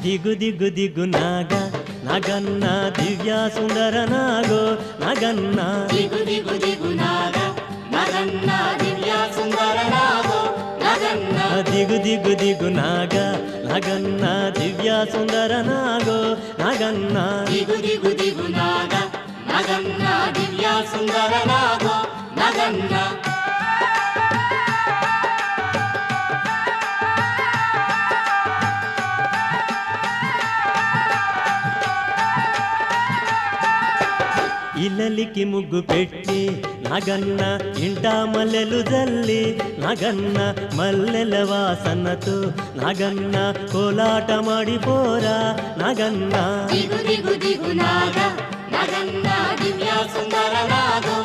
ದಿಗು ದಿಗು ದಿಗು ನಾಗ ನಗನ್ನ ದಿವ್ಯ ಸುಂದರ ನಾಗೋ ನಗನ್ನ ದಿಗು ದಿಗು ದಿಗು ನಾಗ ನಗನ್ನ ದಿವ್ಯ ಸುಂದರ ನಾಗೋ ನಗನ್ನ ದಿಗು ದಿಗು ದಿಗು ನಾಗ ನಗನ್ನ ದಿವ್ಯ ಸುಂದರ ನಾಗೋ ನಗನ್ನ ದಿಗು ದಿಗು ದಿಗು ನಾಗ ನಗನ್ನ ದಿವ್ಯ ಸುಂದರ ನಾಗೋ ನಗನ್ನ ఇల్లలికి ముగ్గు పెట్టి నగన్న ఇంట మల్లెలు జల్లి నగన్న మల్లెల వాసనతో నగన్న కోలాట మాడిపోరా నగన్న ದಿಗು ದಿಗು ದಿಗು ನಾಗ ನಗನ್ನ ದಿವ್ಯ ಸುಂದರ ನಾಗೋ